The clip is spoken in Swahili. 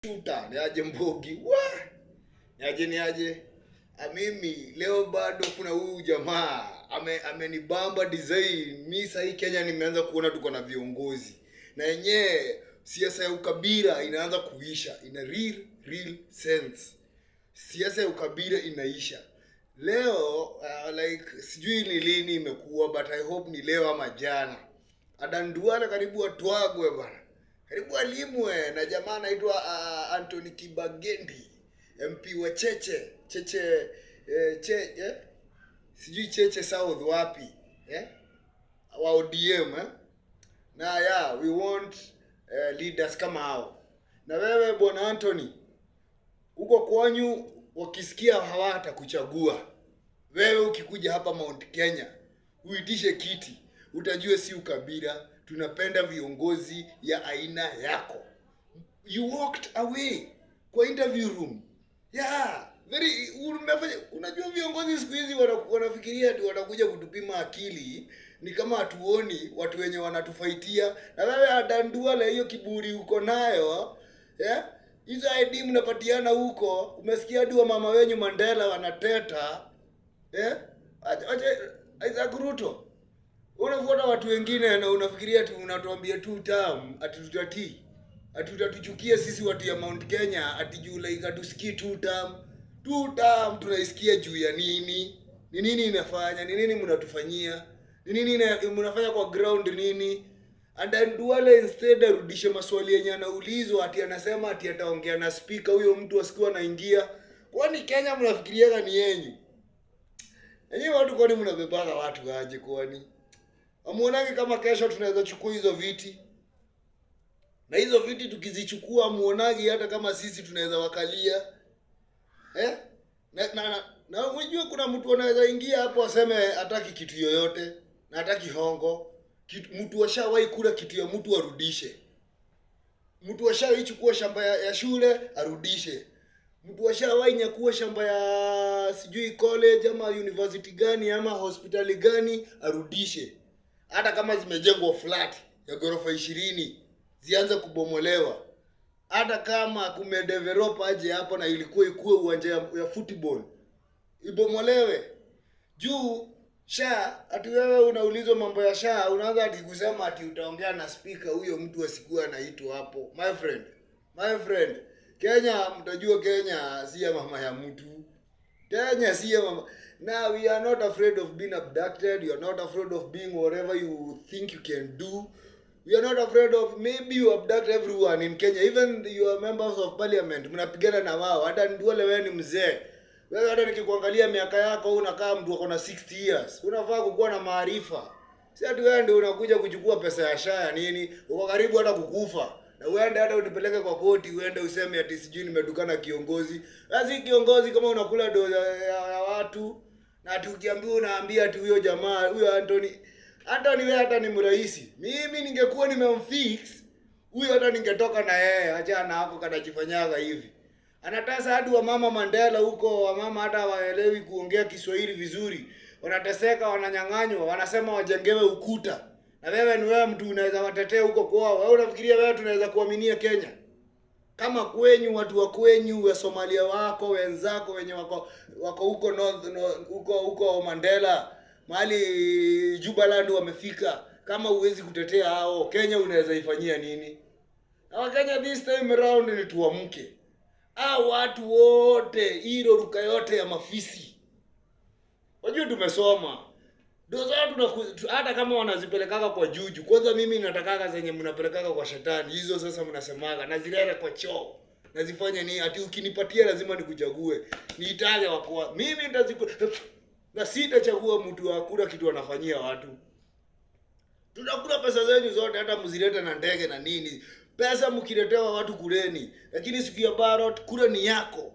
Tuta, niaje Mbogi. Niaje. Mimi leo bado kuna huyu jamaa amenibamba design. Mimi sasa Kenya nimeanza kuona tuko na viongozi. Na yenyewe siasa ya ukabila inaanza kuisha in a real sense. Siasa ya ukabila inaisha. Leo sijui ni lini imekuwa, but I hope ni leo ama jana. Adan Duale karibu atwagwe bana. Karibu alimwe na jamaa anaitwa Anthony Kibagendi, MP wa Cheche sijui Cheche South wapi, wa ODM, na we want leaders kama hao. Na wewe bwana Anthony, uko kwanyu wakisikia hawata kuchagua wewe, ukikuja hapa Mount Kenya uitishe kiti, utajue si ukabila, tunapenda viongozi ya aina yako. You walked away kwa interview room. Unajua viongozi siku hizi wanafikiria ati wanakuja kutupima akili, ni kama hatuoni watu wenye wanatufaitia. Na wewe Adan Duale, hiyo kiburi uko nayo, hizo ID mnapatiana huko, umesikia hadi wa mama wenyu Mandela wanateta, acha Isaac Ruto. Unafuata watu wengine na unafikiria ati unatuambia 2 term ati tutatii. Ati tutatuchukia sisi watu ya Mount Kenya ati juu like atusikii 2 term. 2 term tunaisikia juu ya nini? Ni nini inafanya? Ni nini mnatufanyia? Ni nini mnafanya kwa ground nini? And then Duale instead arudishe maswali yenye anaulizwa, ati anasema ati ataongea na speaker, huyo mtu asikuwa anaingia. Kwani Kenya mnafikiriaga ni yenyu? Yenyewe watu kwani mnabebaga watu aje kwani? Amuonage kama kesho tunaweza chukua hizo viti? Na hizo viti tukizichukua amuonage hata kama sisi tunaweza wakalia? Na unajua kuna mtu anaweza ingia hapo aseme hataki kitu yoyote, na hataki hongo. Mtu ashawahi kula kitu ya mtu arudishe. Mtu ashawahi chukua shamba ya shule arudishe. Mtu ashawahi nyakua shamba ya sijui college ama university gani ama hospitali gani arudishe. Hata kama zimejengwa flat ya ghorofa 20 zianze kubomolewa. Hata kama kumedevelop aje hapo na ilikuwa ikuwe uwanja ya football, ibomolewe. Juu ati wewe unaulizwa mambo ya unaanza ati kusema ati utaongea na speaker, huyo mtu asikuwa anaitwa hapo. My friend, Kenya, mtajua Kenya si ya mama ya mtu. Kenya si ya mama. Now we are not afraid of being abducted. You are not afraid of being whatever you think you can do. We are not afraid of, maybe you abduct everyone in Kenya, even your members of parliament. Mnapigana na wao. Hata Duale wewe ni mzee. Wewe hata nikikuangalia miaka yako unakaa mtu uko na 60 years. Unafaa kukuwa na maarifa. Si ati wewe ndio unakuja kuchukua pesa ya nini? Uko karibu hata kukufa. Na uende hata unipeleke kwa koti, uende useme ati sijui nimedukana kiongozi. Basi kiongozi kama unakula do ya watu, na ati ukiambiwa unaambia ati huyo jamaa, huyo Anthony wewe hata ni mraisi. Mimi ningekuwa nimemfix, huyo hata ningetoka na yeye, achana hapo kanajifanyaga hivi. Anatesa hadi wa mama Mandela huko, wa mama hata waelewi kuongea Kiswahili vizuri. Wanateseka, wananyang'anywa, wanasema wajengewe ukuta. Na wewe ni wewe mtu unaweza watetea huko kwao. Wewe unafikiria wewe tunaweza kuaminia Kenya? Kama kwenyu watu wa kwenyu wa Somalia wako wenzako wenye wako huko huko Mandela, mahali Jubaland wamefika, kama uwezi kutetea hao, Kenya unaweza ifanyia nini? Na Kenya this time around ni tuamke. Watu wote hilo ruka yote ya mafisi. Wajua tumesoma. Doza hata kama wanazipelekaga kwa juju. Kwanza mimi natakaga zenye mnapelekaga kwa shetani. Hizo sasa mnasemaga nazileta kwa choo. Nazifanya ni ati ukinipatia lazima nikuchague. Niitaje wako. Mimi na sitachagua mtu wa kula kitu anafanyia watu. Tunakula pesa zenu zote, hata mzilete na ndege na nini. Pesa mkiletewa watu kuleni. Lakini siku ya ballot kura ni yako.